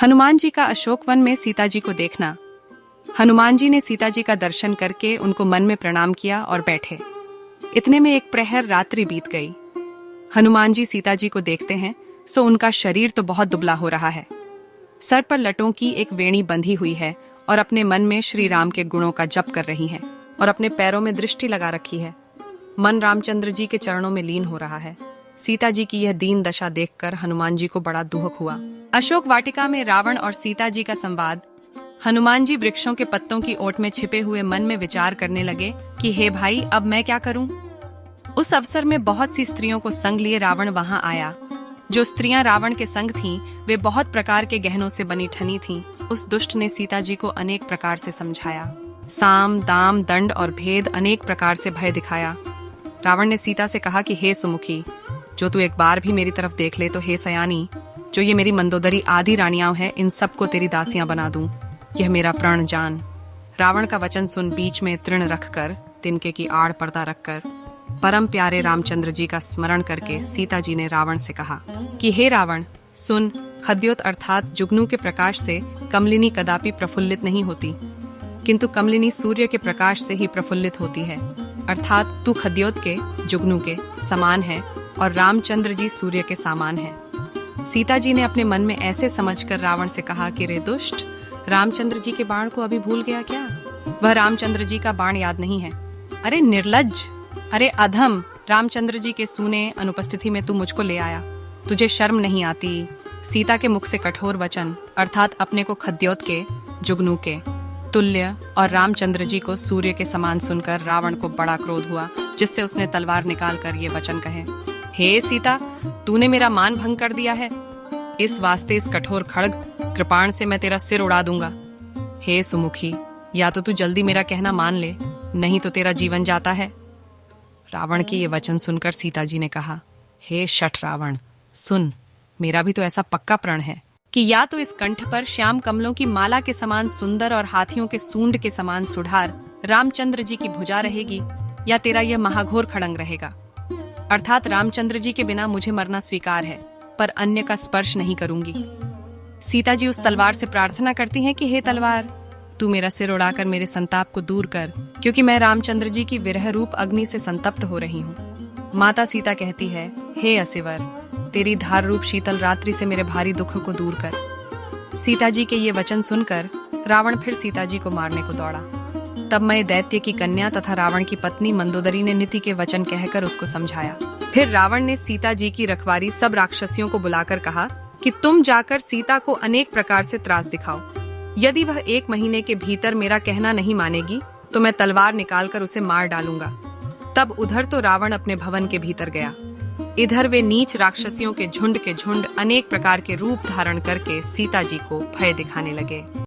हनुमान जी का अशोक वन में सीता जी को देखना। हनुमान जी ने सीता जी का दर्शन करके उनको मन में प्रणाम किया और बैठे। इतने में एक प्रहर रात्रि बीत गई। हनुमान जी सीता जी को देखते हैं सो उनका शरीर तो बहुत दुबला हो रहा है। सर पर लटों की एक वेणी बंधी हुई है और अपने मन में श्री राम के गुणों का जप कर रही हैं और अपने पैरों में दृष्टि लगा रखी है। मन रामचंद्र जी के चरणों में लीन हो रहा है। सीता जी की यह दीन दशा देखकर हनुमान जी को बड़ा दुख हुआ। अशोक वाटिका में रावण और सीता जी का संवाद। हनुमान जी वृक्षों के पत्तों की ओट में छिपे हुए मन में विचार करने लगे कि हे भाई, अब मैं क्या करूं? उस अवसर में बहुत सी स्त्रियों को संग लिए रावण वहां आया। जो स्त्रियां रावण के संग थीं, वे बहुत प्रकार के गहनों से बनी ठनी थीं। उस दुष्ट ने सीता जी को अनेक प्रकार से समझाया। साम, दाम, दंड और भेद अनेक प्रकार से भय दिखाया। रावण ने सीता से कहा कि हे सुमुखी, जो तू एक बार भी मेरी तरफ देख ले तो हे सयानी, जो ये मेरी मंदोदरी आदि रानियां हैं, इन सबको तेरी दासियां बना दूं। यह मेरा प्रण जान। रावण का वचन सुन बीच में तृण रखकर, तिनके की आड़ पर्दा रखकर, परम प्यारे रामचंद्र जी का स्मरण करके सीता जी ने रावण से कहा कि हे रावण, सुन, खद्योत अर्थात जुगनू के प्रकाश से कमलिनी कदापि प्रफुल्लित नहीं होती, किंतु कमलिनी सूर्य के प्रकाश से ही प्रफुल्लित होती है। अर्थात तू खद्योत के, जुगनू के समान है और रामचंद्र जी सूर्य के समान है। सीता जी ने अपने मन में ऐसे समझकर रावण से कहा कि रे दुष्ट, रामचंद्र जी के बाण को अभी भूल गया क्या? वह रामचंद्र जी का बाण याद नहीं है? अरे निर्लज्ज, अरे अधम, रामचंद्र जी के सूने अनुपस्थिति में तू मुझको ले आया। तुझे शर्म नहीं आती? सीता के मुख से कठोर वचन अर्थात अपने को खद्योत के, जुगनू के तुल्य और रामचंद्र जी को सूर्य के समान सुनकर रावण को बड़ा क्रोध हुआ, जिससे उसने तलवार निकालकर ये वचन कहे, हे सीता, तूने मेरा मान भंग कर दिया है। इस वास्ते इस कठोर खड्ग कृपाण से मैं तेरा सिर उड़ा दूंगा। हे सुमुखी, या तो तू जल्दी मेरा कहना मान ले, नहीं तो तेरा जीवन जाता है। रावण के ये वचन सुनकर सीता जी ने कहा, हे शठ रावण, सुन, मेरा भी तो ऐसा पक्का प्रण है कि या तो इस कंठ पर श्याम कमलों की माला के समान सुंदर और हाथियों के सूंड के समान सुधार रामचंद्र जी की भुजा रहेगी, या तेरा यह महाघोर खड़ंग रहेगा। अर्थात रामचंद्र जी के बिना मुझे मरना स्वीकार है, पर अन्य का स्पर्श नहीं करूंगी। सीता जी उस तलवार से प्रार्थना करती हैं कि हे तलवार, तू मेरा सिर उड़ाकर मेरे संताप को दूर कर, क्योंकि मैं रामचंद्र जी की विरह रूप अग्नि से संतप्त हो रही हूँ। माता सीता कहती है, हे असिवर, तेरी धार रूप शीतल रात्रि से मेरे भारी दुख को दूर कर। सीता जी के ये वचन सुनकर रावण फिर सीता जी को मारने को दौड़ा। तब मैं दैत्य की कन्या तथा रावण की पत्नी मंदोदरी ने नीति के वचन कहकर उसको समझाया। फिर रावण ने सीता जी की रखवारी सब राक्षसियों को बुलाकर कहा कि तुम जाकर सीता को अनेक प्रकार से त्रास दिखाओ। यदि वह 1 महीने के भीतर मेरा कहना नहीं मानेगी तो मैं तलवार निकालकर उसे मार डालूंगा। तब उधर तो रावण अपने भवन के भीतर गया, इधर वे नीच राक्षसियों के झुंड अनेक प्रकार के रूप धारण करके सीता जी को भय दिखाने लगे।